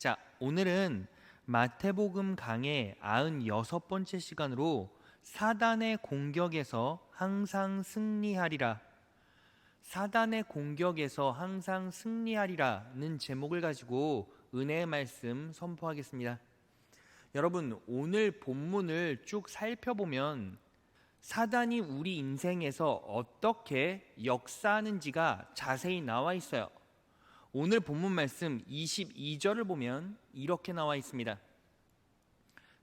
자, 오늘은 마태복음 강의 96번째 시간으로 사단의 공격에서 항상 승리하리라, 사단의 공격에서 항상 승리하리라는 제목을 가지고 은혜의 말씀 선포하겠습니다. 여러분, 오늘 본문을 쭉 살펴보면 사단이 우리 인생에서 어떻게 역사하는지가 자세히 나와 있어요. 오늘 본문 말씀 22절을 보면 이렇게 나와 있습니다.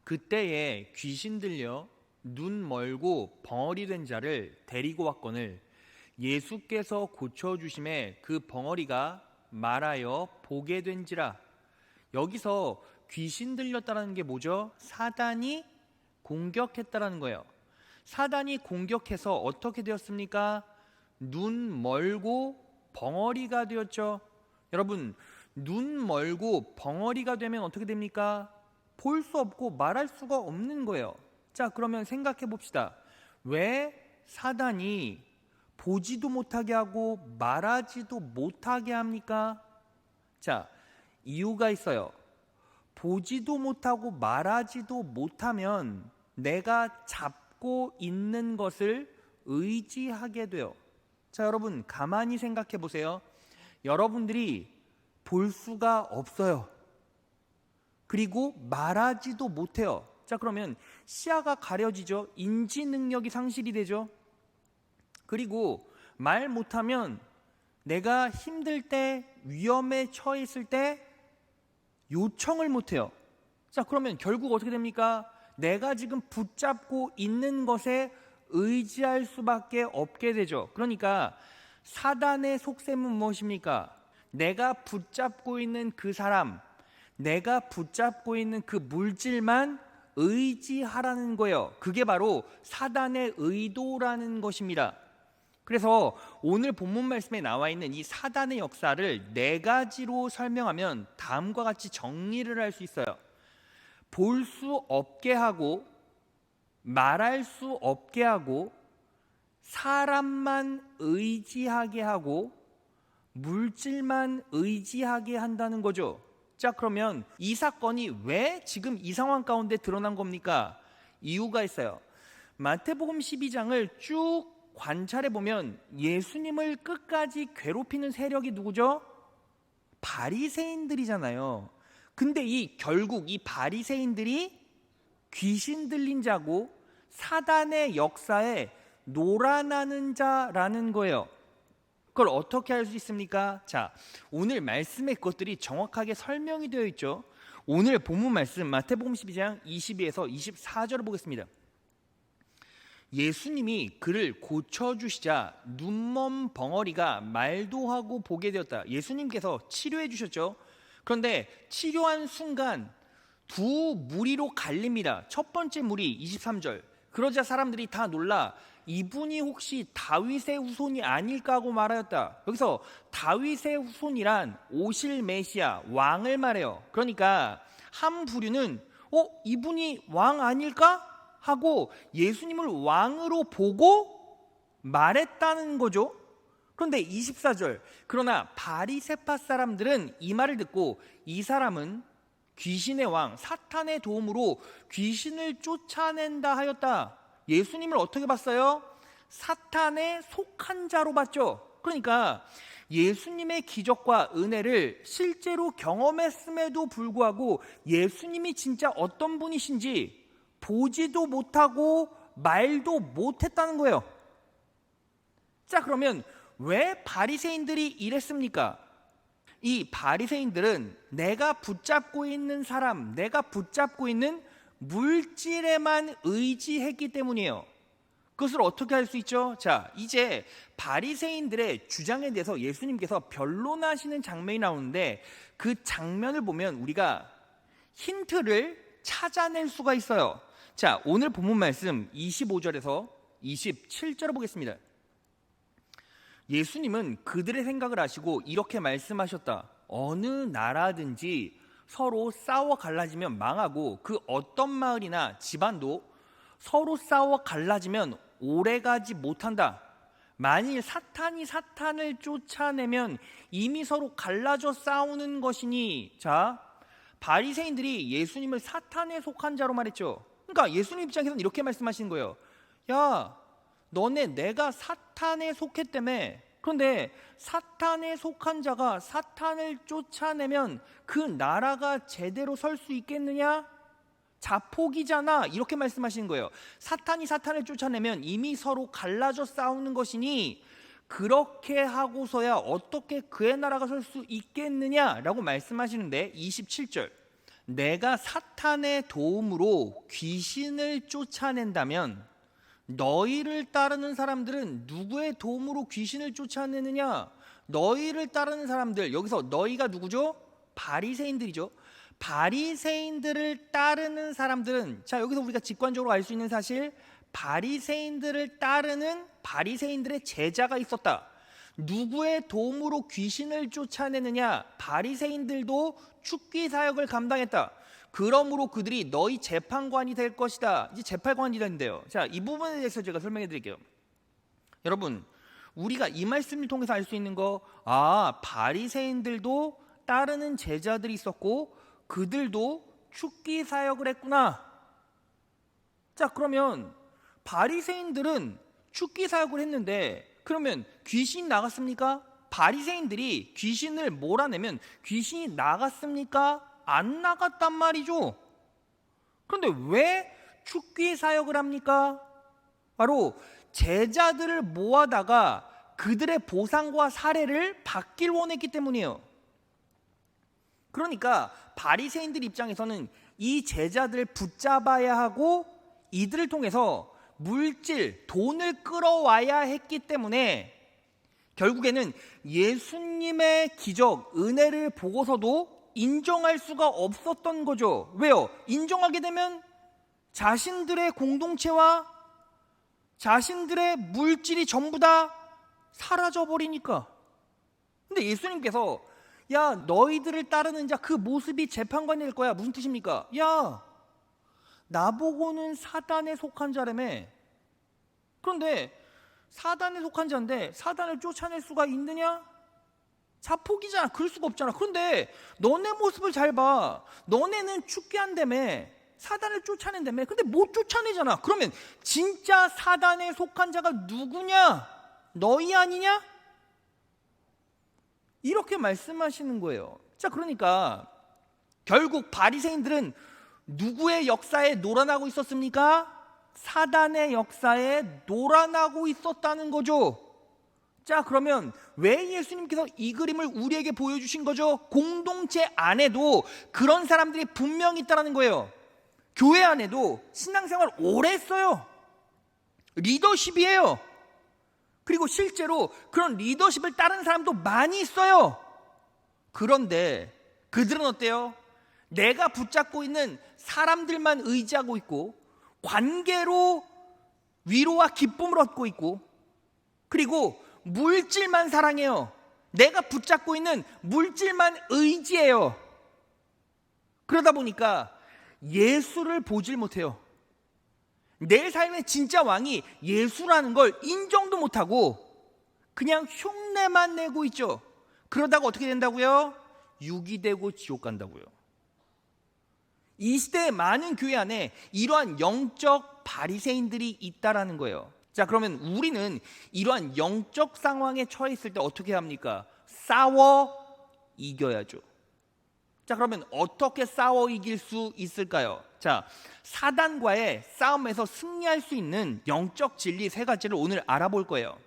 그때에 귀신 들려 눈 멀고 벙어리 된 자를 데리고 왔거늘 예수께서 고쳐주심에 그 벙어리가 말하여 보게 된지라. 여기서 귀신 들렸다는 게 뭐죠? 사단이 공격했다는 거예요. 사단이 공격해서 어떻게 되었습니까? 눈 멀고 벙어리가 되었죠. 여러분, 눈 멀고 벙어리가 되면 어떻게 됩니까? 볼 수 없고 말할 수가 없는 거예요. 자, 그러면 생각해 봅시다. 왜 사단이 보지도 못하게 하고 말하지도 못하게 합니까? 자, 이유가 있어요. 보지도 못하고 말하지도 못하면 내가 잡고 있는 것을 의지하게 돼요. 자, 여러분 가만히 생각해 보세요. 여러분들이 볼 수가 없어요. 그리고 말하지도 못해요. 자, 그러면 시야가 가려지죠. 인지 능력이 상실이 되죠. 그리고 말 못하면 내가 힘들 때, 위험에 처해 있을 때 요청을 못해요. 자, 그러면 결국 어떻게 됩니까? 내가 지금 붙잡고 있는 것에 의지할 수밖에 없게 되죠. 그러니까 사단의 속셈은 무엇입니까? 내가 붙잡고 있는 그 사람, 내가 붙잡고 있는 그 물질만 의지하라는 거예요. 그게 바로 사단의 의도라는 것입니다. 그래서 오늘 본문 말씀에 나와 있는 이 사단의 역사를 네 가지로 설명하면 다음과 같이 정리를 할 수 있어요. 볼 수 없게 하고, 말할 수 없게 하고, 사람만 의지하게 하고, 물질만 의지하게 한다는 거죠. 자, 그러면 이 사건이 왜 지금 이 상황 가운데 드러난 겁니까? 이유가 있어요. 마태복음 12장을 쭉 관찰해 보면 예수님을 끝까지 괴롭히는 세력이 누구죠? 바리새인들이잖아요. 근데 결국 이 바리새인들이 귀신 들린 자고 사단의 역사에 놀아나는 자라는 거예요. 그걸 어떻게 알 수 있습니까? 자, 오늘 말씀의 것들이 정확하게 설명이 되어 있죠. 오늘 본문 말씀 마태복음 12장 22에서 24절을 보겠습니다. 예수님이 그를 고쳐주시자 눈먼 벙어리가 말도 하고 보게 되었다. 예수님께서 치료해 주셨죠. 그런데 치료한 순간 두 무리로 갈립니다. 첫 번째 무리 23절. 그러자 사람들이 다 놀라 이분이 혹시 다윗의 후손이 아닐까 하고 말하였다. 여기서 다윗의 후손이란 오실 메시아, 왕을 말해요. 그러니까 한 부류는 이분이 왕 아닐까? 하고 예수님을 왕으로 보고 말했다는 거죠. 그런데 24절, 그러나 바리새파 사람들은 이 말을 듣고 이 사람은 귀신의 왕 사탄의 도움으로 귀신을 쫓아낸다 하였다. 예수님을 어떻게 봤어요? 사탄에 속한 자로 봤죠. 그러니까 예수님의 기적과 은혜를 실제로 경험했음에도 불구하고 예수님이 진짜 어떤 분이신지 보지도 못하고 말도 못했다는 거예요. 자, 그러면 왜 바리새인들이 이랬습니까? 이 바리새인들은 내가 붙잡고 있는 사람, 내가 붙잡고 있는 물질에만 의지했기 때문이에요. 그것을 어떻게 할 수 있죠? 자, 이제 바리새인들의 주장에 대해서 예수님께서 변론하시는 장면이 나오는데 그 장면을 보면 우리가 힌트를 찾아낼 수가 있어요. 자, 오늘 본문 말씀 25절에서 27절을 보겠습니다. 예수님은 그들의 생각을 아시고 이렇게 말씀하셨다. 어느 나라든지 서로 싸워 갈라지면 망하고 그 어떤 마을이나 집안도 서로 싸워 갈라지면 오래가지 못한다. 만일 사탄이 사탄을 쫓아내면 이미 서로 갈라져 싸우는 것이니, 자, 바리새인들이 예수님을 사탄에 속한 자로 말했죠. 그러니까 예수님 입장에서는 이렇게 말씀하시는 거예요. 야, 너네 내가 사탄에 속했다며. 그런데 사탄에 속한 자가 사탄을 쫓아내면 그 나라가 제대로 설 수 있겠느냐? 자폭이잖아. 이렇게 말씀하시는 거예요. 사탄이 사탄을 쫓아내면 이미 서로 갈라져 싸우는 것이니 그렇게 하고서야 어떻게 그의 나라가 설 수 있겠느냐라고 말씀하시는데 27절, 내가 사탄의 도움으로 귀신을 쫓아낸다면 너희를 따르는 사람들은 누구의 도움으로 귀신을 쫓아내느냐? 너희를 따르는 사람들, 여기서 너희가 누구죠? 바리새인들이죠. 바리새인들을 따르는 사람들은, 자, 여기서 우리가 직관적으로 알 수 있는 사실, 바리새인들을 따르는 바리새인들의 제자가 있었다. 누구의 도움으로 귀신을 쫓아내느냐? 바리새인들도 축기 사역을 감당했다. 그러므로 그들이 너희 재판관이 될 것이다. 이제 재판관이 되는데요. 자, 이 부분에 대해서 제가 설명해 드릴게요. 여러분, 우리가 이 말씀을 통해서 알 수 있는 거, 바리새인들도 따르는 제자들이 있었고 그들도 축기 사역을 했구나. 자, 그러면 바리새인들은 축기 사역을 했는데 그러면 귀신이 나갔습니까? 바리새인들이 귀신을 몰아내면 귀신이 나갔습니까? 안 나갔단 말이죠. 그런데 왜 축기 사역을 합니까? 바로 제자들을 모아다가 그들의 보상과 사례를 받길 원했기 때문이에요. 그러니까 바리새인들 입장에서는 이 제자들을 붙잡아야 하고 이들을 통해서 물질, 돈을 끌어와야 했기 때문에 결국에는 예수님의 기적, 은혜를 보고서도 인정할 수가 없었던 거죠. 왜요? 인정하게 되면 자신들의 공동체와 자신들의 물질이 전부 다 사라져버리니까. 근데 예수님께서 야, 너희들을 따르는 자 그 모습이 재판관이 될 거야. 무슨 뜻입니까? 야, 나보고는 사단에 속한 자라며. 그런데 사단에 속한 자인데 사단을 쫓아낼 수가 있느냐? 자폭이잖아. 그럴 수가 없잖아. 그런데 너네 모습을 잘 봐. 너네는 축기한다며, 사단을 쫓아낸다며. 근데 못 쫓아내잖아. 그러면 진짜 사단에 속한 자가 누구냐? 너희 아니냐? 이렇게 말씀하시는 거예요. 자, 그러니까 결국 바리새인들은 누구의 역사에 놀아나고 있었습니까? 사단의 역사에 놀아나고 있었다는 거죠. 자, 그러면 왜 예수님께서 이 그림을 우리에게 보여주신 거죠? 공동체 안에도 그런 사람들이 분명히 있다는 거예요. 교회 안에도 신앙생활 오래 했어요. 리더십이에요. 그리고 실제로 그런 리더십을 따르는 사람도 많이 있어요. 그런데 그들은 어때요? 내가 붙잡고 있는 사람들만 의지하고 있고 관계로 위로와 기쁨을 얻고 있고 그리고 물질만 사랑해요. 내가 붙잡고 있는 물질만 의지해요. 그러다 보니까 예수를 보질 못해요. 내 삶의 진짜 왕이 예수라는 걸 인정도 못하고 그냥 흉내만 내고 있죠. 그러다가 어떻게 된다고요? 육이 되고 지옥 간다고요. 이 시대의 많은 교회 안에 이러한 영적 바리새인들이 있다라는 거예요. 자, 그러면 우리는 이러한 영적 상황에 처해 있을 때 어떻게 합니까? 싸워 이겨야죠. 자, 그러면 어떻게 싸워 이길 수 있을까요? 자, 사단과의 싸움에서 승리할 수 있는 영적 진리 세 가지를 오늘 알아볼 거예요.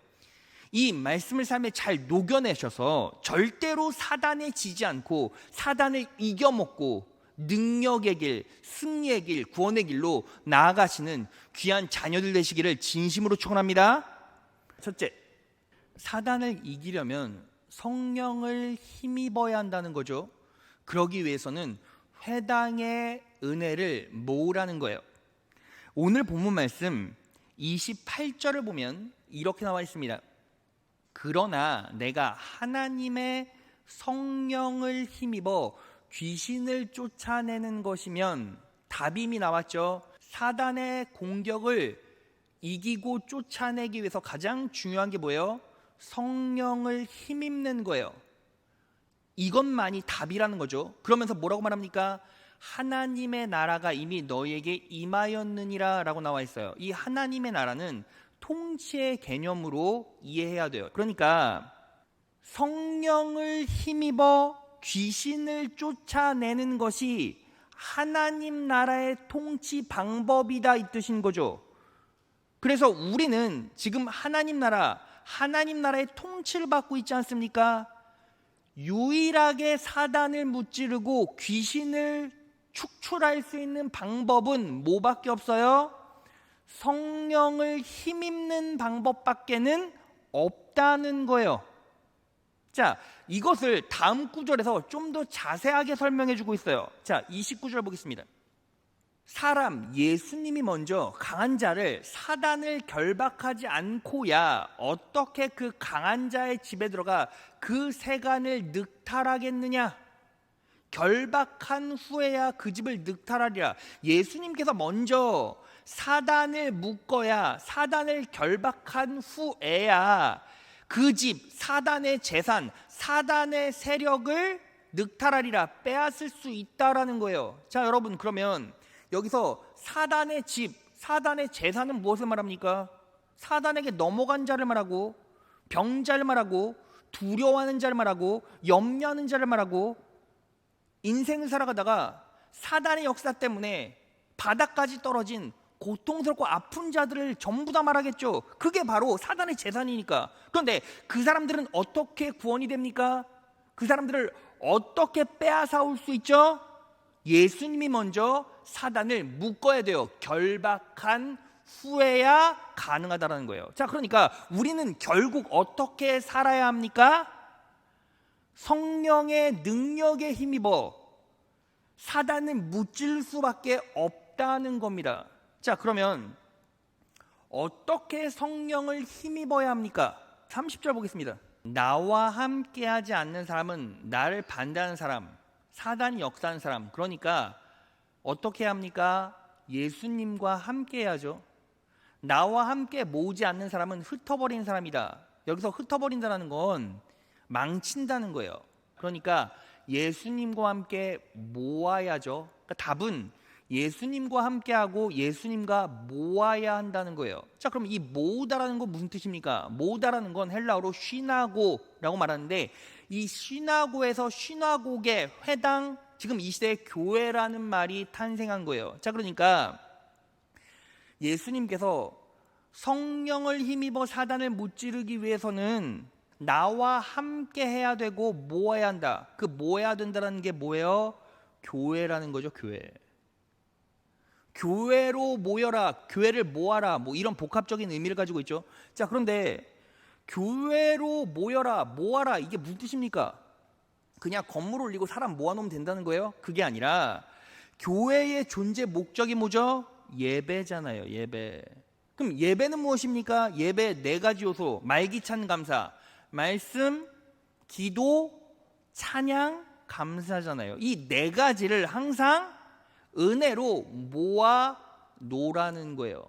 이 말씀을 삶에 잘 녹여내셔서 절대로 사단에 지지 않고 사단을 이겨먹고 능력의 길, 승리의 길, 구원의 길로 나아가시는 귀한 자녀들 되시기를 진심으로 축원합니다. 첫째, 사단을 이기려면 성령을 힘입어야 한다는 거죠. 그러기 위해서는 회당의 은혜를 모으라는 거예요. 오늘 본문 말씀 28절을 보면 이렇게 나와 있습니다. 그러나 내가 하나님의 성령을 힘입어 귀신을 쫓아내는 것이면, 답이 이미 나왔죠. 사단의 공격을 이기고 쫓아내기 위해서 가장 중요한 게 뭐예요? 성령을 힘입는 거예요. 이것만이 답이라는 거죠. 그러면서 뭐라고 말합니까? 하나님의 나라가 이미 너희에게 임하였느니라 라고 나와 있어요. 이 하나님의 나라는 통치의 개념으로 이해해야 돼요. 그러니까 성령을 힘입어 귀신을 쫓아내는 것이 하나님 나라의 통치 방법이다 이 뜻인 거죠. 그래서 우리는 지금 하나님 나라의 통치를 받고 있지 않습니까? 유일하게 사단을 무찌르고 귀신을 축출할 수 있는 방법은 뭐밖에 없어요? 성령을 힘입는 방법밖에는 없다는 거예요. 자, 이것을 다음 구절에서 좀 더 자세하게 설명해 주고 있어요. 자, 29절 보겠습니다. 예수님이 먼저 강한 자를 사단을 결박하지 않고야 어떻게 그 강한 자의 집에 들어가 그 세간을 늑탈하겠느냐? 결박한 후에야 그 집을 늑탈하리라. 예수님께서 먼저 사단을 묶어야, 사단을 결박한 후에야 그 집, 사단의 재산, 사단의 세력을 늑탈하리라, 빼앗을 수 있다라는 거예요. 자, 여러분, 그러면 여기서 사단의 집, 사단의 재산은 무엇을 말합니까? 사단에게 넘어간 자를 말하고, 병자를 말하고, 두려워하는 자를 말하고, 염려하는 자를 말하고, 인생을 살아가다가 사단의 역사 때문에 바닥까지 떨어진 고통스럽고 아픈 자들을 전부 다 말하겠죠. 그게 바로 사단의 재산이니까. 그런데 그 사람들은 어떻게 구원이 됩니까? 그 사람들을 어떻게 빼앗아올 수 있죠? 예수님이 먼저 사단을 묶어야 돼요. 결박한 후에야 가능하다는 거예요. 자, 그러니까 우리는 결국 어떻게 살아야 합니까? 성령의 능력에 힘입어 사단을 무찔 수밖에 없다는 겁니다. 자, 그러면 어떻게 성령을 힘입어야 합니까? 30절 보겠습니다. 나와 함께하지 않는 사람은 나를 반대하는 사람, 사단이 역사하는 사람. 그러니까 어떻게 합니까? 예수님과 함께 해야죠. 나와 함께 모으지 않는 사람은 흩어버린 사람이다. 여기서 흩어버린다는 건 망친다는 거예요. 그러니까 예수님과 함께 모아야죠. 그러니까 답은 예수님과 함께하고 예수님과 모아야 한다는 거예요. 자, 그럼 이 모으다라는 건 무슨 뜻입니까? 모으다라는 건 헬라어로 쉬나고라고 말하는데, 이 쉬나고에서 쉬나고게 회당, 지금 이 시대의 교회라는 말이 탄생한 거예요. 자, 그러니까 예수님께서 성령을 힘입어 사단을 무찌르기 위해서는 나와 함께 해야 되고 모아야 한다. 그 모아야 된다는 게 뭐예요? 교회라는 거죠. 교회로 모여라, 교회를 모아라, 뭐 이런 복합적인 의미를 가지고 있죠. 자, 그런데 교회로 모여라, 모아라, 이게 무슨 뜻입니까? 그냥 건물 올리고 사람 모아놓으면 된다는 거예요? 그게 아니라 교회의 존재 목적이 뭐죠? 예배잖아요. 예배. 그럼 예배는 무엇입니까? 예배 네 가지 요소: 말기찬 감사, 말씀, 기도, 찬양, 감사잖아요. 이 네 가지를 항상 은혜로 모아 놓으라는 거예요.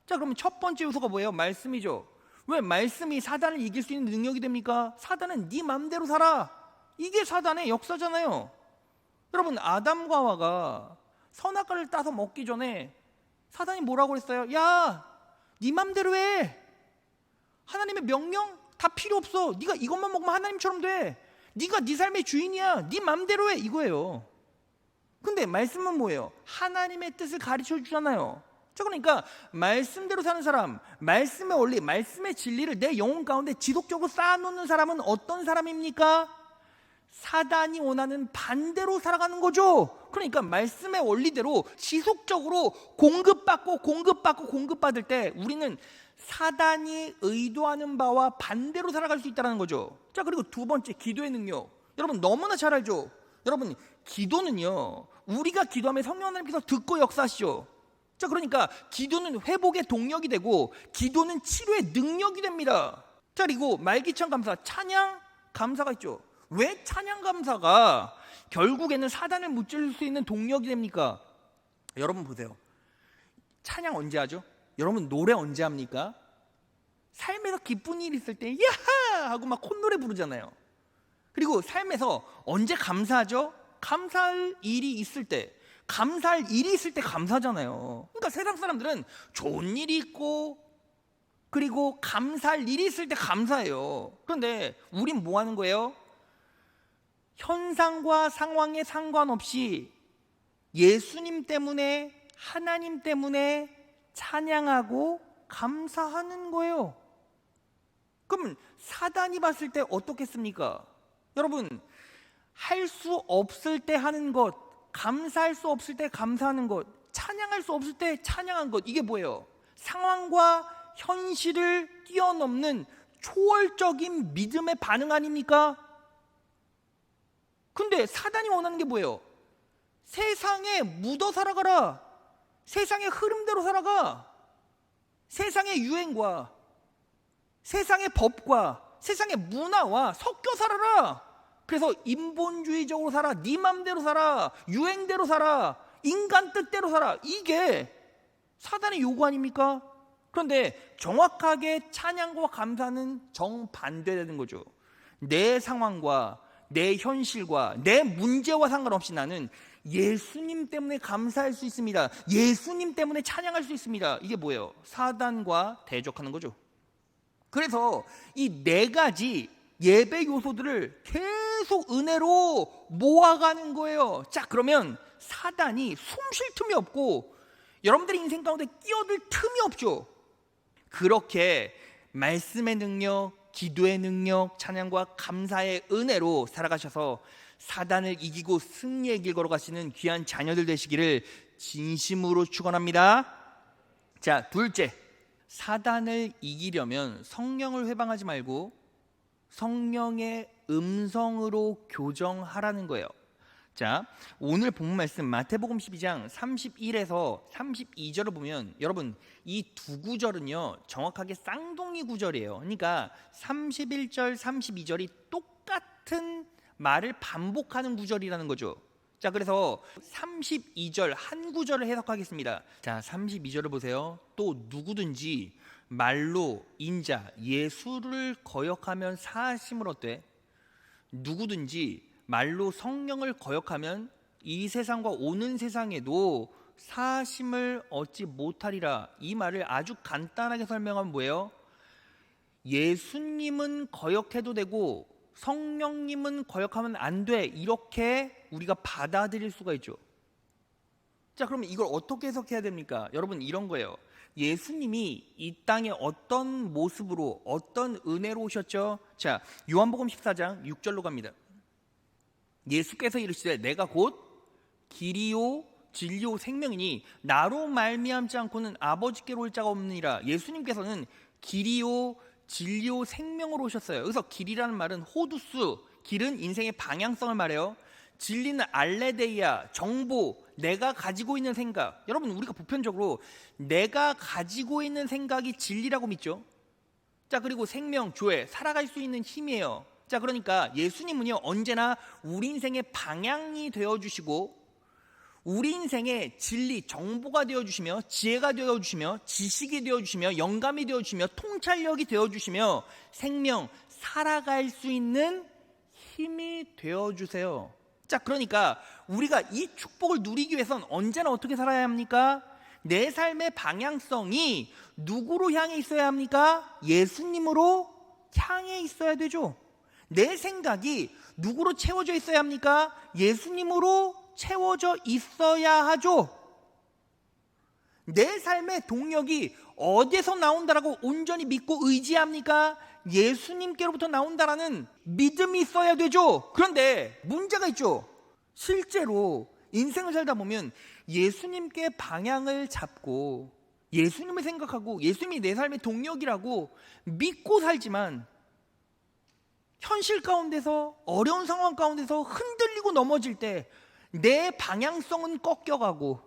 자, 그러면 첫 번째 요소가 뭐예요? 말씀이죠. 왜 말씀이 사단을 이길 수 있는 능력이 됩니까? 사단은 네 맘대로 살아, 이게 사단의 역사잖아요. 여러분, 아담과 하와가 선악과를 따서 먹기 전에 사단이 뭐라고 그랬어요? 야, 네 맘대로 해. 하나님의 명령 다 필요 없어. 네가 이것만 먹으면 하나님처럼 돼. 네가 네 삶의 주인이야. 네 맘대로 해, 이거예요. 근데 말씀은 뭐예요? 하나님의 뜻을 가르쳐 주잖아요. 자, 그러니까 말씀대로 사는 사람, 말씀의 원리, 말씀의 진리를 내 영혼 가운데 지속적으로 쌓아놓는 사람은 어떤 사람입니까? 사단이 원하는 반대로 살아가는 거죠. 그러니까 말씀의 원리대로 지속적으로 공급받을 때 우리는 사단이 의도하는 바와 반대로 살아갈 수 있다는 거죠. 자, 그리고 두 번째, 기도의 능력. 여러분 너무나 잘 알죠. 여러분, 기도는요, 우리가 기도하면 성령 하나님께서 듣고 역사하시죠. 자, 그러니까 기도는 회복의 동력이 되고 기도는 치료의 능력이 됩니다. 자, 그리고 말기찬 감사, 찬양 감사가 있죠. 왜 찬양 감사가 결국에는 사단을 무찌를 수 있는 동력이 됩니까? 여러분 보세요. 찬양 언제 하죠? 여러분 노래 언제 합니까? 삶에서 기쁜 일이 있을 때 야하 하고 막 콧노래 부르잖아요. 그리고 삶에서 언제 감사하죠? 감사할 일이 있을 때, 감사하잖아요. 그러니까 세상 사람들은 좋은 일이 있고 그리고 감사할 일이 있을 때 감사해요. 그런데 우린 뭐 하는 거예요? 현상과 상황에 상관없이 예수님 때문에, 하나님 때문에 찬양하고 감사하는 거예요. 그러면 사단이 봤을 때 어떻겠습니까? 여러분, 할 수 없을 때 하는 것, 감사할 수 없을 때 감사하는 것, 찬양할 수 없을 때 찬양한 것, 이게 뭐예요? 상황과 현실을 뛰어넘는 초월적인 믿음의 반응 아닙니까? 근데 사단이 원하는 게 뭐예요? 세상에 묻어 살아가라. 세상의 흐름대로 살아가. 세상의 유행과 세상의 법과 세상의 문화와 섞여 살아라. 그래서 인본주의적으로 살아, 네 맘대로 살아, 유행대로 살아, 인간 뜻대로 살아. 이게 사단의 요구 아닙니까? 그런데 정확하게 찬양과 감사는 정반대되는 거죠. 내 상황과 내 현실과 내 문제와 상관없이 나는 예수님 때문에 감사할 수 있습니다. 예수님 때문에 찬양할 수 있습니다. 이게 뭐예요? 사단과 대적하는 거죠. 그래서 이 네 가지 예배 요소들을 계속 은혜로 모아가는 거예요. 자, 그러면 사단이 숨 쉴 틈이 없고 여러분들의 인생 가운데 끼어들 틈이 없죠. 그렇게 말씀의 능력, 기도의 능력, 찬양과 감사의 은혜로 살아가셔서 사단을 이기고 승리의 길 걸어가시는 귀한 자녀들 되시기를 진심으로 축원합니다. 자, 둘째, 사단을 이기려면 성령을 회방하지 말고 성령의 음성으로 교정하라는 거예요. 자, 오늘 본문 말씀 마태복음 12장 31에서 32절을 보면 여러분, 이 두 구절은요 정확하게 쌍둥이 구절이에요. 그러니까 31절 32절이 똑같은 말을 반복하는 구절이라는 거죠. 자, 그래서 32절 한 구절을 해석하겠습니다. 자, 32절을 보세요. 또 누구든지 말로 인자 예수를 거역하면 사하심을 얻되 누구든지 말로 성령을 거역하면 이 세상과 오는 세상에도 사하심을 얻지 못하리라. 이 말을 아주 간단하게 설명하면 뭐예요? 예수님은 거역해도 되고 성령님은 거역하면 안 돼. 이렇게 우리가 받아들일 수가 있죠. 자, 그러면 이걸 어떻게 해석해야 됩니까? 여러분, 이런 거예요. 예수님이 이 땅에 어떤 모습으로 어떤 은혜로 오셨죠? 자, 요한복음 14장 6절로 갑니다. 예수께서 이르시되 내가 곧 길이요 진리요 생명이니 나로 말미암지 않고는 아버지께로 올 자가 없느니라. 예수님께서는 길이요 진리요 생명으로 오셨어요. 여기서 길이라는 말은 호두스, 길은 인생의 방향성을 말해요. 진리는 알레데이아, 정보, 내가 가지고 있는 생각. 여러분, 우리가 보편적으로 내가 가지고 있는 생각이 진리라고 믿죠. 자, 그리고 생명, 조회, 살아갈 수 있는 힘이에요. 자, 그러니까 예수님은요 언제나 우리 인생의 방향이 되어주시고 우리 인생의 진리, 정보가 되어주시며 지혜가 되어주시며 지식이 되어주시며 영감이 되어주시며 통찰력이 되어주시며 생명, 살아갈 수 있는 힘이 되어주세요. 자, 그러니까 우리가 이 축복을 누리기 위해서는 언제나 어떻게 살아야 합니까? 내 삶의 방향성이 누구로 향해 있어야 합니까? 예수님으로 향해 있어야 되죠. 내 생각이 누구로 채워져 있어야 합니까? 예수님으로 채워져 있어야 하죠. 내 삶의 동력이 어디서 나온다라고 온전히 믿고 의지합니까? 예수님께로부터 나온다라는 믿음이 있어야 되죠. 그런데 문제가 있죠. 실제로 인생을 살다 보면 예수님께 방향을 잡고 예수님을 생각하고 예수님이 내 삶의 동력이라고 믿고 살지만 현실 가운데서 어려운 상황 가운데서 흔들리고 넘어질 때 내 방향성은 꺾여가고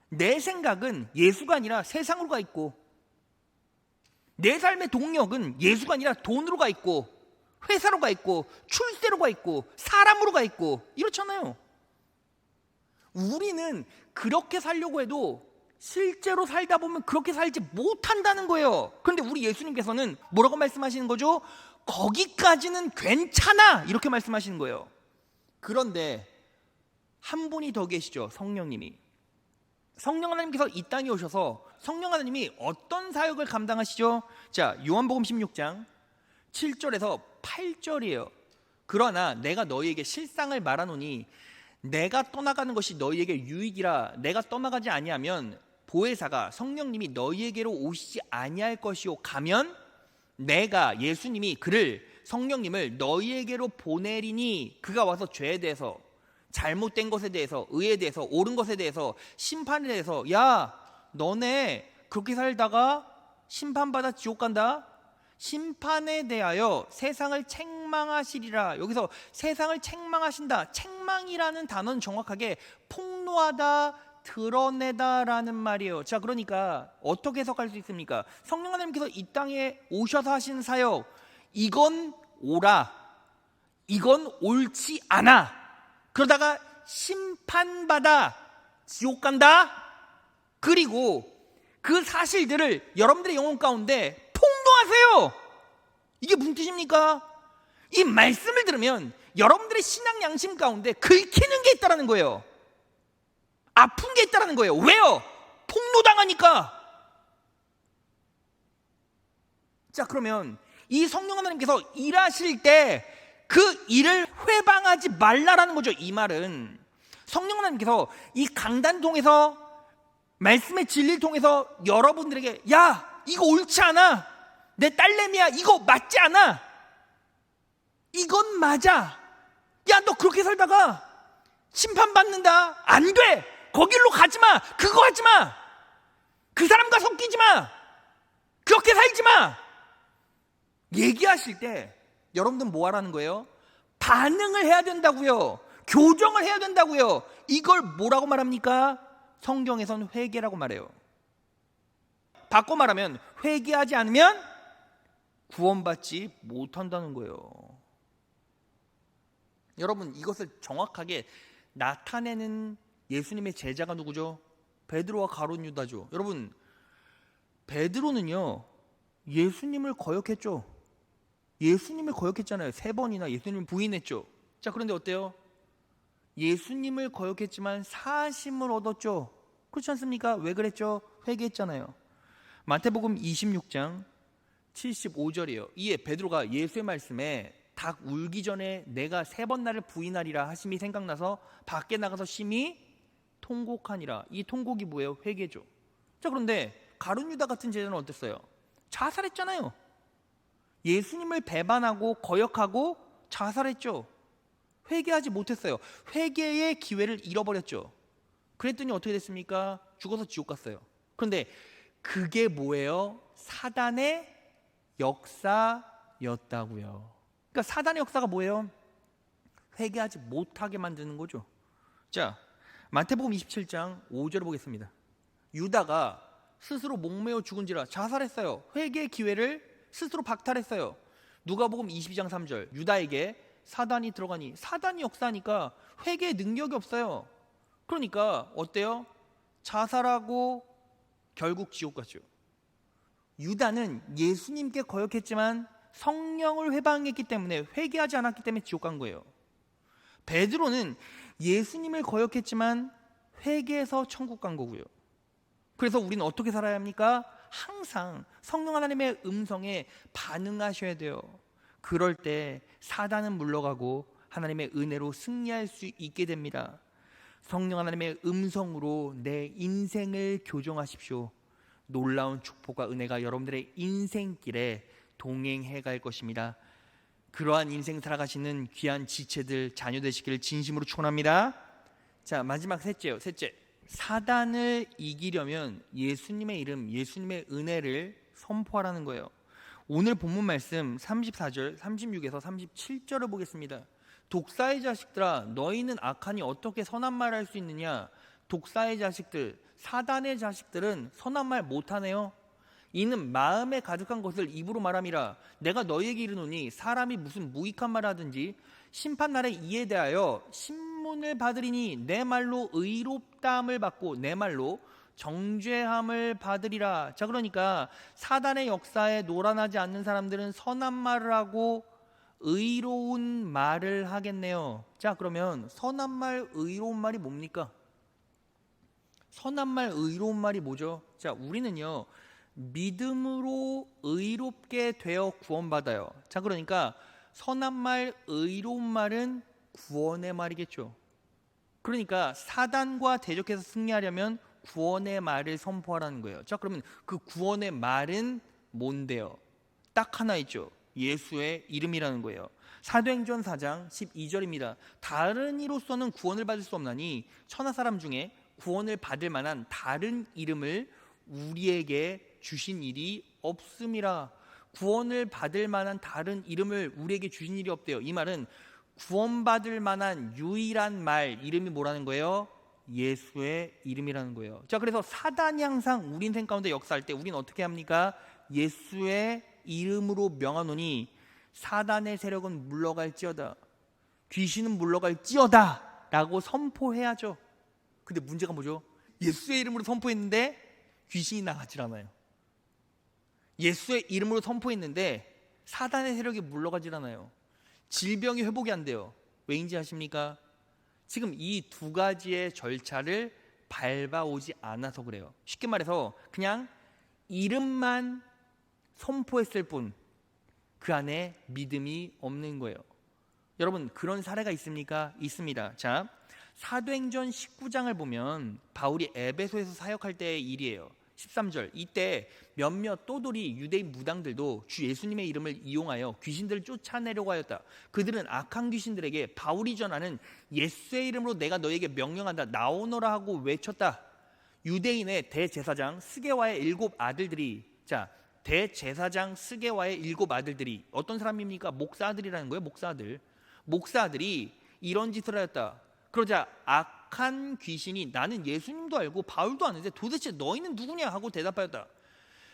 내 생각은 예수가 아니라 세상으로 가 있고 내 삶의 동력은 예수가 아니라 돈으로 가 있고 회사로 가 있고 출세로 가 있고 사람으로 가 있고 이렇잖아요. 우리는 그렇게 살려고 해도 실제로 살다 보면 그렇게 살지 못한다는 거예요. 그런데 우리 예수님께서는 뭐라고 말씀하시는 거죠? 거기까지는 괜찮아 이렇게 말씀하시는 거예요. 그런데 한 분이 더 계시죠. 성령님이. 성령 하나님께서 이 땅에 오셔서 성령 하나님이 어떤 사역을 감당하시죠? 자, 요한복음 16장 7절에서 8절이에요. 그러나 내가 너희에게 실상을 말하노니 내가 떠나가는 것이 너희에게 유익이라. 내가 떠나가지 아니하면 보혜사가 성령님이 너희에게로 오시지 아니할 것이요, 가면 내가 예수님이 그를 성령님을 너희에게로 보내리니 그가 와서 죄에 대해서, 잘못된 것에 대해서, 의에 대해서, 옳은 것에 대해서, 심판에 대해서, 야 너네 그렇게 살다가 심판받아 지옥 간다, 심판에 대하여 세상을 책망하시리라. 여기서 세상을 책망하신다, 책망이라는 단어는 정확하게 폭로하다, 드러내다라는 말이에요. 자, 그러니까 어떻게 해석할 수 있습니까? 성령 하나님께서 이 땅에 오셔서 하시는 사역, 이건 옳아, 이건 옳지 않아, 그러다가 심판받아 지옥 간다, 그리고 그 사실들을 여러분들의 영혼 가운데 폭로하세요. 이게 무슨 뜻입니까? 이 말씀을 들으면 여러분들의 신앙 양심 가운데 긁히는 게 있다는 거예요. 아픈 게 있다는 거예요. 왜요? 폭로당하니까. 자, 그러면 이 성령 하나님께서 일하실 때 그 일을 회방하지 말라라는 거죠. 이 말은 성령 하나님께서 이 강단 통해서, 말씀의 진리를 통해서 여러분들에게, 야 이거 옳지 않아, 내 딸내미야 이거 맞지 않아, 이건 맞아, 야 너 그렇게 살다가 심판받는다, 안 돼, 거길로 가지마, 그거 하지마, 그 사람과 섞이지마, 그렇게 살지마, 얘기하실 때 여러분들은 뭐 하라는 거예요? 반응을 해야 된다고요. 교정을 해야 된다고요. 이걸 뭐라고 말합니까? 성경에선 회개라고 말해요. 바꿔 말하면 회개하지 않으면 구원받지 못한다는 거예요. 여러분, 이것을 정확하게 나타내는 예수님의 제자가 누구죠? 베드로와 가룟 유다죠. 여러분, 베드로는요 예수님을 거역했죠. 예수님을 거역했잖아요. 3번이나 예수님을 부인했죠. 자, 그런데 어때요? 예수님을 거역했지만 사심을 얻었죠. 그렇지 않습니까? 왜 그랬죠? 회개했잖아요. 마태복음 26장 75절이에요. 이에 베드로가 예수의 말씀에 닭 울기 전에 내가 3번 나를 부인하리라 하심이 생각나서 밖에 나가서 심히 통곡하니라. 이 통곡이 뭐예요? 회개죠. 자, 그런데 가룟 유다 같은 제자는 어땠어요? 자살했잖아요. 예수님을 배반하고 거역하고 자살했죠. 회개하지 못했어요. 회개의 기회를 잃어버렸죠. 그랬더니 어떻게 됐습니까? 죽어서 지옥 갔어요. 그런데 그게 뭐예요? 사단의 역사였다고요. 그러니까 사단의 역사가 뭐예요? 회개하지 못하게 만드는 거죠. 자, 마태복음 27장 5절을 보겠습니다. 유다가 스스로 목매어 죽은지라 자살했어요. 회개의 기회를 스스로 박탈했어요. 누가복음 22장 3절, 유다에게 사단이 들어가니, 사단이 역사하니까 회개의 능력이 없어요. 그러니까 어때요? 자살하고 결국 지옥 갔죠. 유다는 예수님께 거역했지만 성령을 회방했기 때문에, 회개하지 않았기 때문에 지옥 간 거예요. 베드로는 예수님을 거역했지만 회개해서 천국 간 거고요. 그래서 우리는 어떻게 살아야 합니까? 항상 성령 하나님의 음성에 반응하셔야 돼요. 그럴 때 사단은 물러가고 하나님의 은혜로 승리할 수 있게 됩니다. 성령 하나님의 음성으로 내 인생을 교정하십시오. 놀라운 축복과 은혜가 여러분들의 인생길에 동행해 갈 것입니다. 그러한 인생 살아가시는 귀한 지체들, 자녀 되시기를 진심으로 축원합니다. 자, 마지막 셋째요. 셋째, 사단을 이기려면 예수님의 이름, 예수님의 은혜를 선포하라는 거예요. 오늘 본문 말씀 34절, 36에서 37절을 보겠습니다. 독사의 자식들아, 너희는 악하니 어떻게 선한 말을 할 수 있느냐? 독사의 자식들, 사단의 자식들은 선한 말 못하네요. 이는 마음에 가득한 것을 입으로 말함이라. 내가 너희에게 이르노니 사람이 무슨 무익한 말을 하든지 심판날에 이에 대하여 신문을 받으리니 내 말로 의롭다함을 받고 내 말로 정죄함을 받으리라. 자, 그러니까 사단의 역사에 노란하지 않는 사람들은 선한 말을 하고 의로운 말을 하겠네요. 자, 그러면 선한 말, 의로운 말이 뭡니까? 선한 말, 의로운 말이 뭐죠? 자, 우리는요, 믿음으로 의롭게 되어 구원받아요. 자, 그러니까 선한 말, 의로운 말은 구원의 말이겠죠. 그러니까 사단과 대적해서 승리하려면 구원의 말을 선포하라는 거예요. 자, 그러면 그 구원의 말은 뭔데요? 딱 하나 있죠. 예수의 이름이라는 거예요. 사도행전 4장 12절입니다. 다른 이로서는 구원을 받을 수 없나니 천하 사람 중에 구원을 받을 만한 다른 이름을 우리에게 주신 일이 없음이라. 구원을 받을 만한 다른 이름을 우리에게 주신 일이 없대요. 이 말은 구원받을 만한 유일한 말, 이름이 뭐라는 거예요? 예수의 이름이라는 거예요. 자, 그래서 사단이 항상 우리 인생 가운데 역사할 때 우리는 어떻게 합니까? 예수의 이름으로 명하노니 사단의 세력은 물러갈지어다, 귀신은 물러갈지어다 라고 선포해야죠. 근데 문제가 뭐죠? 예수의 이름으로 선포했는데 귀신이 나가질 않아요. 예수의 이름으로 선포했는데 사단의 세력이 물러가질 않아요. 질병이 회복이 안 돼요. 왜인지 아십니까? 지금 이 두 가지의 절차를 밟아오지 않아서 그래요. 쉽게 말해서 그냥 이름만 선포했을 뿐 그 안에 믿음이 없는 거예요. 여러분, 그런 사례가 있습니까? 있습니다. 자, 사도행전 19장을 보면 바울이 에베소에서 사역할 때의 일이에요. 13절, 이때 몇몇 또돌이 유대인 무당들도 주 예수님의 이름을 이용하여 귀신들을 쫓아내려고 하였다. 그들은 악한 귀신들에게 바울이 전하는 예수의 이름으로 내가 너에게 명령한다, 나오너라 하고 외쳤다. 유대인의 대제사장 스게와의 7 아들들이, 자, 대제사장 스게와의 7 아들들이 어떤 사람입니까? 목사들이라는 거예요. 목사들이 이런 짓을 하였다. 그러자 악한 귀신이 나는 예수님도 알고 바울도 아는데 도대체 너희는 누구냐 하고 대답하였다.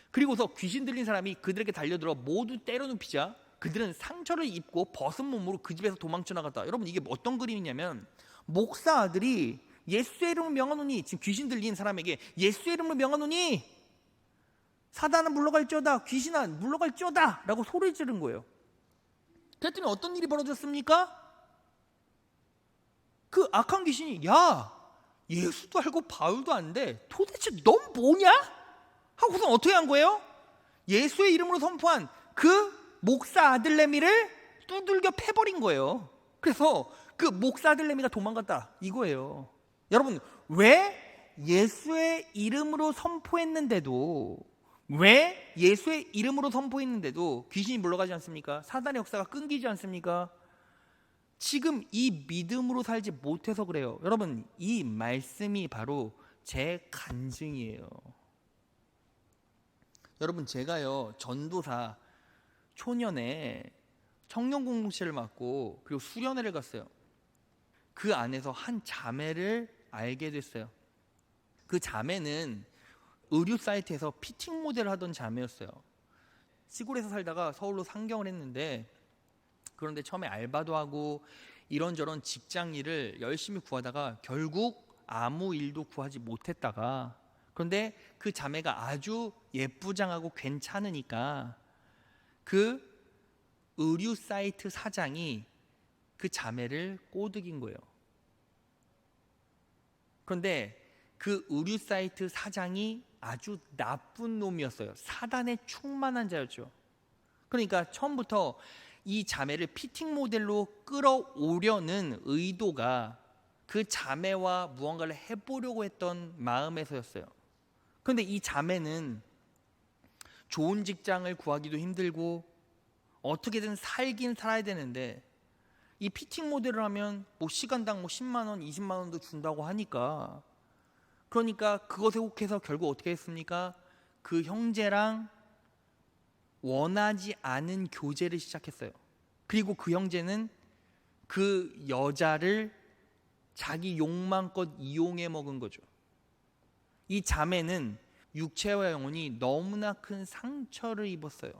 그리고서 귀신 들린 사람이 그들에게 달려들어 모두 때려 눕히자 그들은 상처를 입고 벗은 몸으로 그 집에서 도망쳐 나갔다. 여러분, 이게 어떤 그림이냐면 목사 아들이 예수의 이름으로 명하노니, 지금 귀신 들린 사람에게 예수의 이름으로 명하노니 사단은 물러갈지어다, 귀신아 물러갈지어다 라고 소리 지른 거예요. 그랬더니 어떤 일이 벌어졌습니까? 그 악한 귀신이 야, 예수도 알고 바울도 아는데 도대체 넌 뭐냐? 하고서 어떻게 한 거예요? 예수의 이름으로 선포한 그 목사 아들내미를 두들겨 패버린 거예요. 그래서 그 목사 아들내미가 도망갔다 이거예요. 여러분, 왜 예수의 이름으로 선포했는데도 귀신이 물러가지 않습니까? 사단의 역사가 끊기지 않습니까? 지금 이 믿음으로 살지 못해서 그래요. 여러분, 이 말씀이 바로 제 간증이에요. 여러분, 제가요 전도사 초년에 청년 공동체를 맡고 그리고 수련회를 갔어요. 그 안에서 한 자매를 알게 됐어요. 그 자매는 의류 사이트에서 피팅 모델을 하던 자매였어요. 시골에서 살다가 서울로 상경을 했는데, 그런데 처음에 알바도 하고 이런저런 직장 일을 열심히 구하다가 결국 아무 일도 구하지 못했다가, 그런데 그 자매가 아주 예쁘장하고 괜찮으니까 그 의류 사이트 사장이 그 자매를 꼬드긴 거예요. 그런데 그 의류 사이트 사장이 아주 나쁜 놈이었어요. 사단에 충만한 자였죠. 그러니까 처음부터 이 자매를 피팅 모델로 끌어오려는 의도가 그 자매와 무언가를 해보려고 했던 마음에서였어요. 그런데 이 자매는 좋은 직장을 구하기도 힘들고 어떻게든 살긴 살아야 되는데, 이 피팅 모델을 하면 뭐 시간당 10만 원, 20만 원도 준다고 하니까, 그러니까 그것에 혹해서 결국 어떻게 했습니까? 그 형제랑 원하지 않은 교제를 시작했어요. 그리고 그 형제는 그 여자를 자기 욕망껏 이용해 먹은 거죠. 이 자매는 육체와 영혼이 너무나 큰 상처를 입었어요.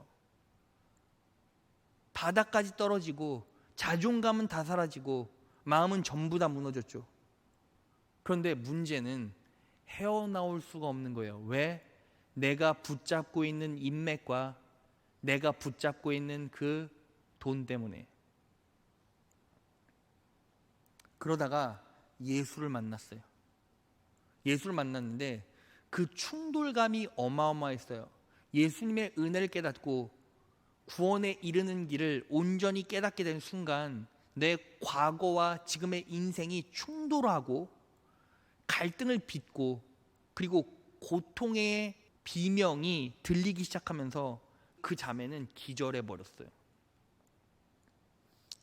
바닥까지 떨어지고 자존감은 다 사라지고 마음은 전부 다 무너졌죠. 그런데 문제는 헤어나올 수가 없는 거예요. 왜? 내가 붙잡고 있는 인맥과 내가 붙잡고 있는 그 돈 때문에. 그러다가 예수를 만났어요. 예수를 만났는데 그 충돌감이 어마어마했어요. 예수님의 은혜를 깨닫고 구원에 이르는 길을 온전히 깨닫게 된 순간 내 과거와 지금의 인생이 충돌하고 갈등을 빚고 그리고 고통의 비명이 들리기 시작하면서 그 자매는 기절해 버렸어요.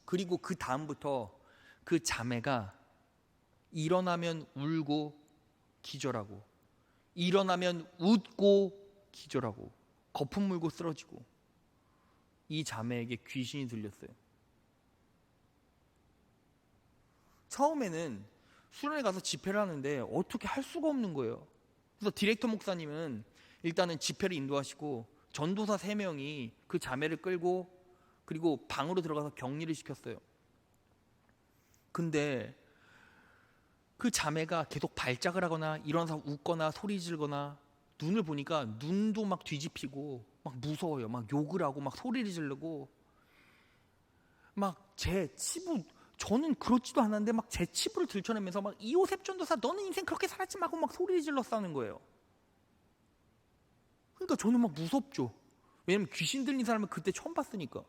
그리고 그 다음부터 그 자매가 일어나면 울고 기절하고 일어나면 웃고 기절하고 거품 물고 쓰러지고 이 자매에게 귀신이 들렸어요. 처음에는 수련회 가서 집회를 하는데 어떻게 할 수가 없는 거예요. 그래서 디렉터 목사님은 일단은 집회를 인도하시고 전도사 3명이 그 자매를 끌고 그리고 방으로 들어가서 격리를 시켰어요. 근데 그 자매가 계속 발작을 하거나 일어나서 웃거나 소리 지르거나 눈을 보니까 눈도 막 뒤집히고 막 무서워요. 막 욕을 하고 막 소리를 지르고 막 제 치부, 저는 그렇지도 않았는데 막 제 치부를 들춰내면서 막 이호셉 전도사 너는 인생 그렇게 살았지 말고 막 소리를 질렀다는 거예요. 그러니까 저는 막 무섭죠. 왜냐면 귀신 들린 사람을 그때 처음 봤으니까.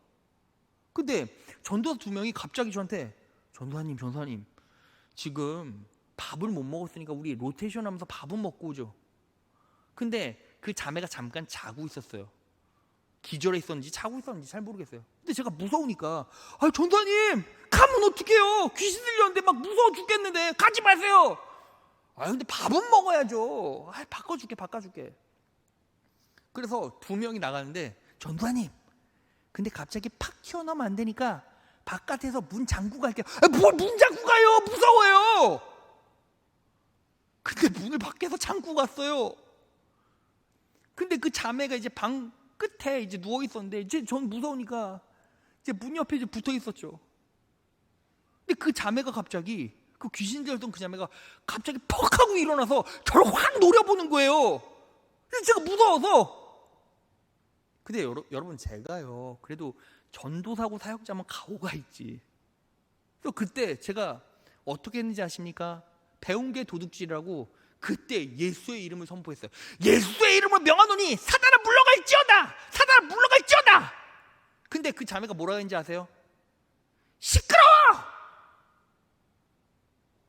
근데 전도사 2명이 갑자기 저한테 전도사님 지금 밥을 못 먹었으니까 우리 로테이션 하면서 밥은 먹고 오죠. 근데 그 자매가 잠깐 자고 있었어요. 기절해 있었는지 자고 있었는지 잘 모르겠어요. 근데 제가 무서우니까 전도사님 가면 어떡해요. 귀신 들렸는데 막 무서워 죽겠는데 가지 마세요. 근데 밥은 먹어야죠. 바꿔줄게. 그래서 2명이 나가는데 전도사님 근데 갑자기 팍 튀어나오면 안 되니까 바깥에서 문 잠그고 갈게요. 뭘 문 잠그고 가요. 무서워요. 근데 문을 밖에서 잠그고 갔어요. 근데 그 자매가 이제 방 끝에 이제 누워 있었는데 이제 전 무서우니까 이제 문 옆에 이제 붙어 있었죠. 근데 그 자매가 갑자기 그 귀신 들렸던 그 자매가 갑자기 퍽 하고 일어나서 저를 확 노려보는 거예요. 그래서 제가 무서워서. 근데 여러분 제가요 그래도 전도사고 사역자면 가오가 있지. 그래서 그때 제가 어떻게 했는지 아십니까? 배운 게 도둑질이라고 그때 예수의 이름을 선포했어요. 예수의 이름을 명하노니 사단아 물러갈지어다. 사단아 물러갈지어다. 근데 그 자매가 뭐라고 했는지 아세요? 시끄러워.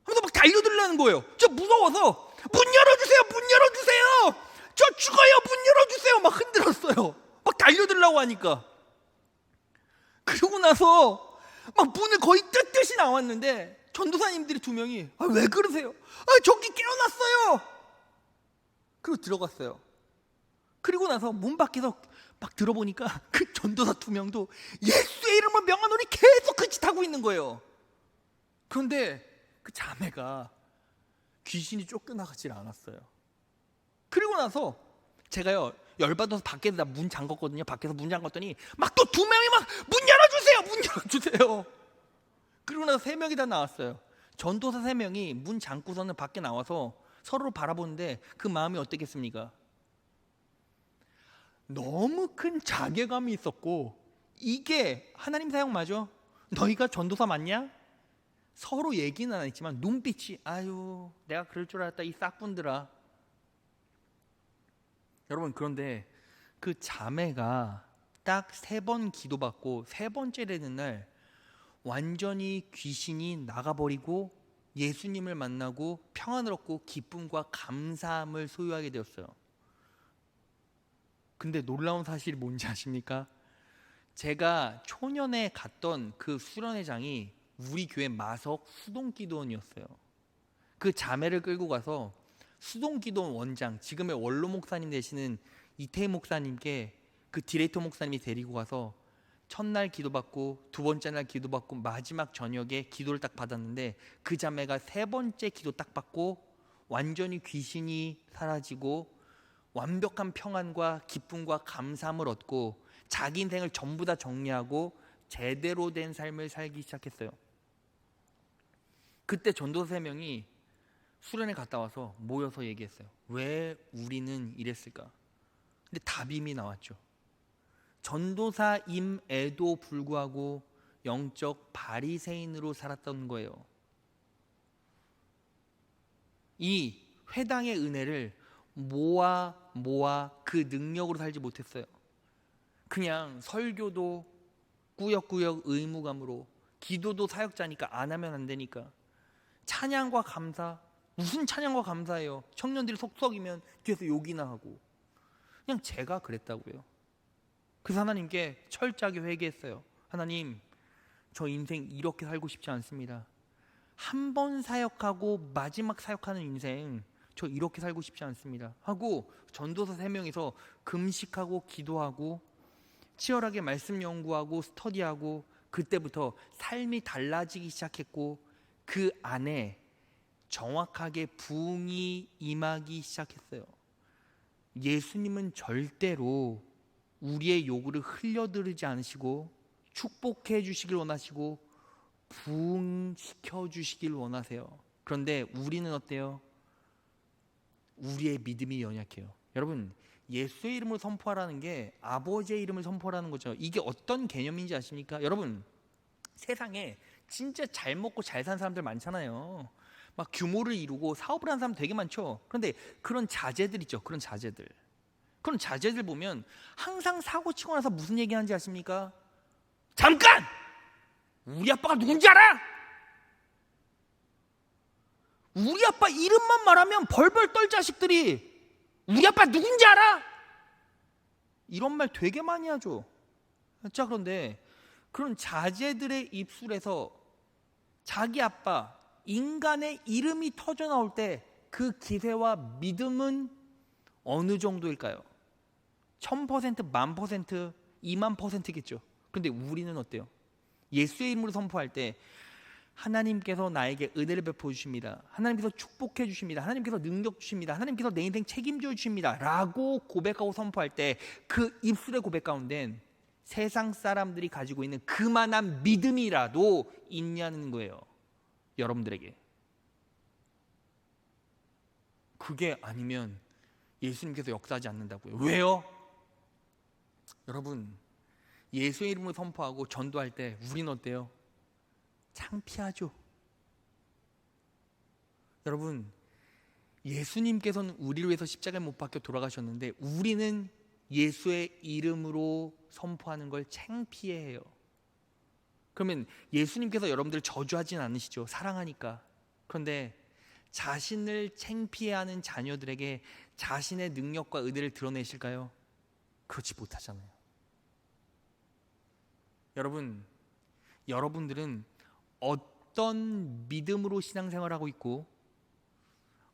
하면서 막 달려들라는 거예요. 저 무서워서 문 열어주세요. 저 죽어요. 문 열어주세요. 막 흔들었어요. 막 달려들라고 하니까. 그러고 나서 막 문을 거의 뜯듯이 나왔는데 전도사님들이 2명이 왜 그러세요? 저기 깨어났어요. 그리고 들어갔어요. 그리고 나서 문 밖에서 막 들어보니까 그 전도사 2명도 예수의 이름을 명하노니 계속 그 짓 하고 있는 거예요. 그런데 그 자매가 귀신이 쫓겨나가질 않았어요. 그리고 나서 제가요 열받아서 밖에서 문 잠궜거든요. 밖에서 문 잠궜더니 막 또 2명이 막 문 열어주세요. 그리고 나서 3명이 다 나왔어요. 전도사 3명이 문 잠고서는 밖에 나와서 서로를 바라보는데 그 마음이 어땠겠습니까? 너무 큰 자괴감이 있었고 이게 하나님 사역 맞아? 너희가 전도사 맞냐? 서로 얘기는 안 했지만 눈빛이 내가 그럴 줄 알았다 이 싹분들아. 여러분 그런데 그 자매가 딱 3번 기도받고 3번째 되는 날 완전히 귀신이 나가버리고 예수님을 만나고 평안을 얻고 기쁨과 감사함을 소유하게 되었어요. 근데 놀라운 사실이 뭔지 아십니까? 제가 초년에 갔던 그 수련회장이 우리 교회 마석 수동기도원이었어요. 그 자매를 끌고 가서 수동기도원 원장, 지금의 원로 목사님 되시는 이태희 목사님께 그 디렉터 목사님이 데리고 가서 첫날 기도받고 2번째 날 기도받고 마지막 저녁에 기도를 딱 받았는데 그 자매가 3번째 기도 딱 받고 완전히 귀신이 사라지고 완벽한 평안과 기쁨과 감사함을 얻고 자기 인생을 전부 다 정리하고 제대로 된 삶을 살기 시작했어요. 그때 전도사 3명이 수련회 갔다 와서 모여서 얘기했어요. 왜 우리는 이랬을까? 근데 답임이 나왔죠. 전도사임에도 불구하고 영적 바리새인으로 살았던 거예요. 이 회당의 은혜를 모아 그 능력으로 살지 못했어요. 그냥 설교도 꾸역꾸역 의무감으로, 기도도 사역자니까 안 하면 안 되니까, 찬양과 감사, 무슨 찬양과 감사예요. 청년들이 속썩이면 뒤에서 욕이나 하고. 그냥 제가 그랬다고요. 그래서 하나님께 철저하게 회개했어요. 하나님, 저 인생 이렇게 살고 싶지 않습니다. 한 번 사역하고 마지막 사역하는 인생, 저 이렇게 살고 싶지 않습니다 하고 전도사 3명이서 금식하고 기도하고 치열하게 말씀 연구하고 스터디하고, 그때부터 삶이 달라지기 시작했고 그 안에 정확하게 부흥이 임하기 시작했어요. 예수님은 절대로 우리의 요구를 흘려들이지 않으시고 축복해 주시길 원하시고 부흥시켜 주시길 원하세요. 그런데 우리는 어때요? 우리의 믿음이 연약해요. 여러분, 예수의 이름을 선포하라는 게 아버지의 이름을 선포하라는 거죠. 이게 어떤 개념인지 아십니까? 여러분, 세상에 진짜 잘 먹고 잘 사는 사람들 많잖아요. 막 규모를 이루고 사업을 하는 사람 되게 많죠. 그런데 그런 자제들 있죠. 그런 자제들 보면 항상 사고 치고 나서 무슨 얘기하는지 아십니까? 잠깐! 우리 아빠가 누군지 알아? 우리 아빠 이름만 말하면 벌벌 떨 자식들이 우리 아빠 누군지 알아? 이런 말 되게 많이 하죠. 자, 그런데 그런 자제들의 입술에서 자기 아빠, 인간의 이름이 터져 나올 때 그 기세와 믿음은 어느 정도일까요? 1000%, 10,000%, 20,000%겠죠. 그런데 우리는 어때요? 예수의 이름으로 선포할 때 하나님께서 나에게 은혜를 베풀어 주십니다. 하나님께서 축복해 주십니다. 하나님께서 능력 주십니다. 하나님께서 내 인생 책임져 주십니다 라고 고백하고 선포할 때 그 입술의 고백 가운데는 세상 사람들이 가지고 있는 그만한 믿음이라도 있냐는 거예요. 여러분들에게. 그게 아니면 예수님께서 역사하지 않는다고요. 왜요? 여러분, 예수의 이름을 선포하고 전도할 때 우리는 어때요? 창피하죠. 여러분, 예수님께서는 우리를 위해서 십자가에 못 박혀 돌아가셨는데 우리는 예수의 이름으로 선포하는 걸 창피해해요. 그러면 예수님께서 여러분들을 저주하진 않으시죠. 사랑하니까. 그런데 자신을 창피해하는 자녀들에게 자신의 능력과 의대를 드러내실까요? 그렇지 못하잖아요. 여러분들은 어떤 믿음으로 신앙생활하고 있고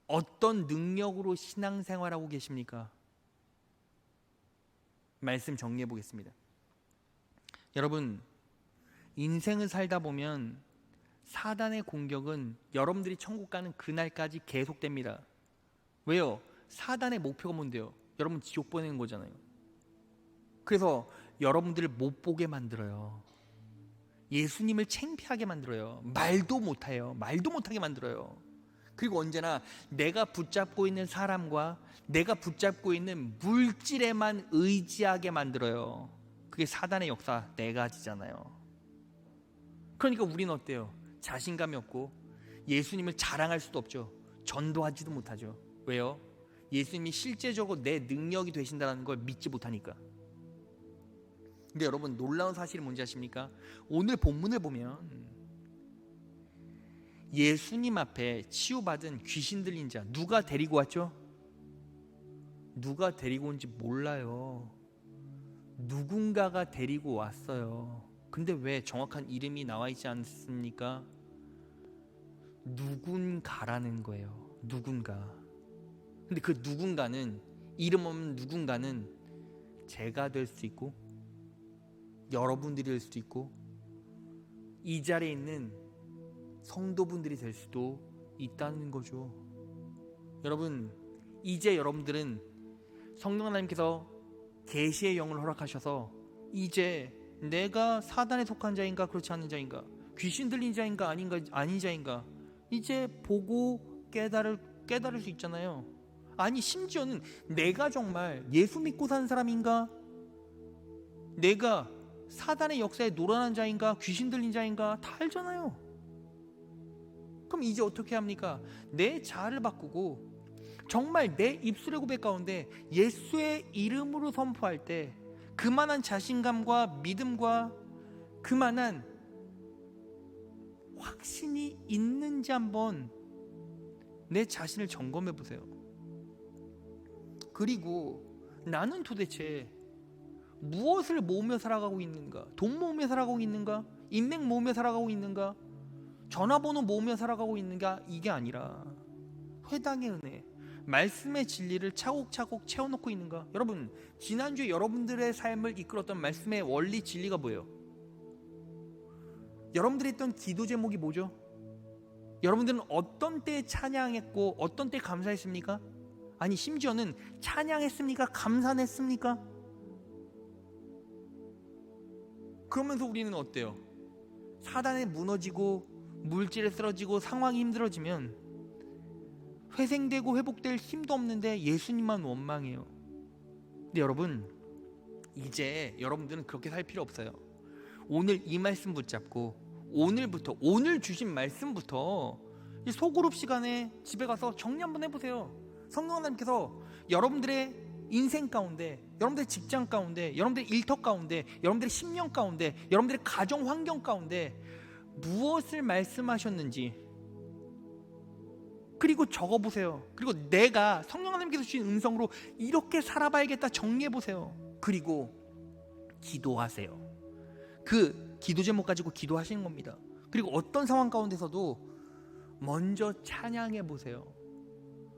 어떤 능력으로 신앙생활하고 계십니까? 말씀 정리해 보겠습니다. 여러분, 인생을 살다 보면 사단의 공격은 여러분들이 천국 가는 그날까지 계속됩니다. 왜요? 사단의 목표가 뭔데요? 여러분 지옥 보내는 거잖아요. 그래서 여러분들을 못 보게 만들어요. 예수님을 창피하게 만들어요. 말도 못하게 만들어요. 그리고 언제나 내가 붙잡고 있는 사람과 내가 붙잡고 있는 물질에만 의지하게 만들어요. 그게 사단의 역사 4가지잖아요. 그러니까 우리는 어때요? 자신감이 없고 예수님을 자랑할 수도 없죠. 전도하지도 못하죠. 왜요? 예수님이 실제적으로 내 능력이 되신다는 걸 믿지 못하니까. 근데 여러분, 놀라운 사실이 뭔지 아십니까? 오늘 본문을 보면 예수님 앞에 치유받은 귀신 들린 자 누가 데리고 왔죠? 누가 데리고 온지 몰라요. 누군가가 데리고 왔어요. 근데 왜 정확한 이름이 나와 있지 않습니까? 누군가라는 거예요. 누군가. 근데 그 누군가는, 이름 없는 누군가는 제가 될 수 있고 여러분들이 될 수도 있고 이 자리에 있는 성도분들이 될 수도 있다는 거죠. 여러분, 이제 여러분들은 성령 하나님께서 계시의 영을 허락하셔서 이제 내가 사단에 속한 자인가 그렇지 않은 자인가, 귀신 들린 자인가 아닌 자인가 이제 보고 깨달을 수 있잖아요. 아니 심지어는 내가 정말 예수 믿고 산 사람인가? 내가 사단의 역사에 놀아난 자인가? 귀신 들린 자인가? 다 알잖아요. 그럼 이제 어떻게 합니까? 내 자아를 바꾸고 정말 내 입술의 고백 가운데 예수의 이름으로 선포할 때 그만한 자신감과 믿음과 그만한 확신이 있는지 한번 내 자신을 점검해 보세요. 그리고 나는 도대체 무엇을 모으며 살아가고 있는가? 돈 모으며 살아가고 있는가? 인맥 모으며 살아가고 있는가? 전화번호 모으며 살아가고 있는가? 이게 아니라 회당의 은혜, 말씀의 진리를 차곡차곡 채워놓고 있는가? 여러분, 지난주에 여러분들의 삶을 이끌었던 말씀의 원리 진리가 뭐예요? 여러분들이 했던 기도 제목이 뭐죠? 여러분들은 어떤 때 찬양했고 어떤 때 감사했습니까? 아니 심지어는 찬양했습니까? 감사했습니까? 그러면서 우리는 어때요? 사단에 무너지고 물질에 쓰러지고 상황이 힘들어지면 회생되고 회복될 힘도 없는데 예수님만 원망해요. 근데 여러분, 이제 여러분들은 그렇게 살 필요 없어요. 오늘 이 말씀 붙잡고 오늘부터, 오늘 주신 말씀부터 이 소그룹 시간에 집에 가서 정리 한번 해보세요. 성령 하나님께서 여러분들의 인생 가운데, 여러분들의 직장 가운데, 여러분들의 일터 가운데, 여러분들의 심령 가운데, 여러분들의 가정 환경 가운데 무엇을 말씀하셨는지 그리고 적어보세요. 그리고 내가 성령 하나님께서 주신 음성으로 이렇게 살아봐야겠다 정리해보세요. 그리고 기도하세요. 그 기도 제목 가지고 기도하시는 겁니다. 그리고 어떤 상황 가운데서도 먼저 찬양해보세요.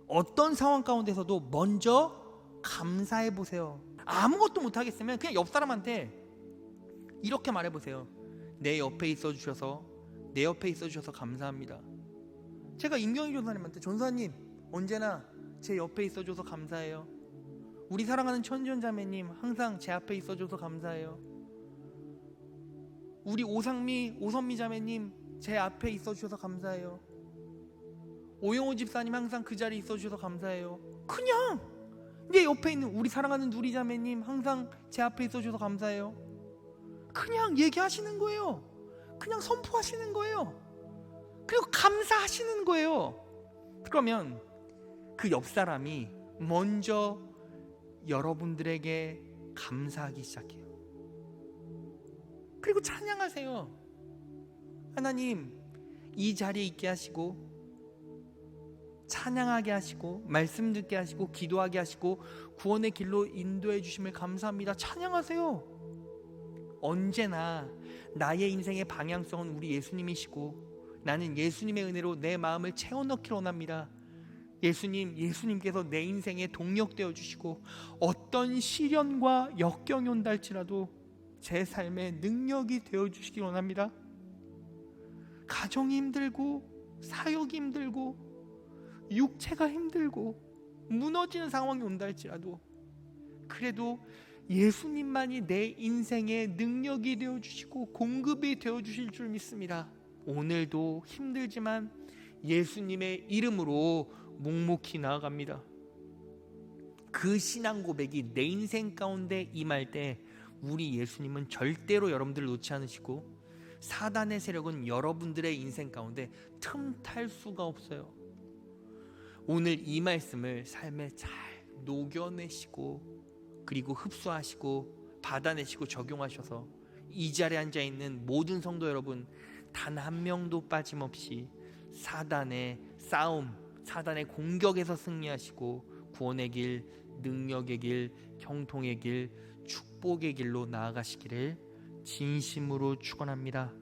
어떤 상황 가운데서도 먼저 감사해보세요. 아무것도 못하겠으면 그냥 옆 사람한테 이렇게 말해보세요. 내 옆에 있어주셔서 감사합니다. 제가 임경희 전사님한테, 전사님 언제나 제 옆에 있어줘서 감사해요. 우리 사랑하는 천지연자매님 항상 제 앞에 있어줘서 감사해요. 우리 오선미 자매님 제 앞에 있어주셔서 감사해요. 오영호 집사님 항상 그 자리에 있어주셔서 감사해요. 그냥 내 옆에 있는 우리 사랑하는 누리 자매님 항상 제 앞에 있어주셔서 감사해요. 그냥 얘기하시는 거예요. 그냥 선포하시는 거예요. 그리고 감사하시는 거예요. 그러면 그 옆 사람이 먼저 여러분들에게 감사하기 시작해요. 그리고 찬양하세요. 하나님, 이 자리에 있게 하시고 찬양하게 하시고 말씀 듣게 하시고 기도하게 하시고 구원의 길로 인도해 주심을 감사합니다. 찬양하세요. 언제나 나의 인생의 방향성은 우리 예수님이시고 나는 예수님의 은혜로 내 마음을 채워넣기를 원합니다. 예수님께서 내 인생에 동력 되어 주시고 어떤 시련과 역경이 온다 할지라도 제 삶에 능력이 되어 주시기 원합니다. 가정이 힘들고 사역이 힘들고 육체가 힘들고 무너지는 상황이 온다 할지라도 그래도 예수님만이 내 인생에 능력이 되어 주시고 공급이 되어 주실 줄 믿습니다. 오늘도 힘들지만 예수님의 이름으로 묵묵히 나아갑니다. 그 신앙 고백이 내 인생 가운데 임할 때 우리 예수님은 절대로 여러분들을 놓지 않으시고 사단의 세력은 여러분들의 인생 가운데 틈탈 수가 없어요. 오늘 이 말씀을 삶에 잘 녹여내시고 그리고 흡수하시고 받아내시고 적용하셔서 이 자리에 앉아있는 모든 성도 여러분 단 한 명도 빠짐없이 사단의 싸움, 사단의 공격에서 승리하시고 구원의 길, 능력의 길, 형통의 길, 축복의 길로 나아가시기를 진심으로 축원합니다.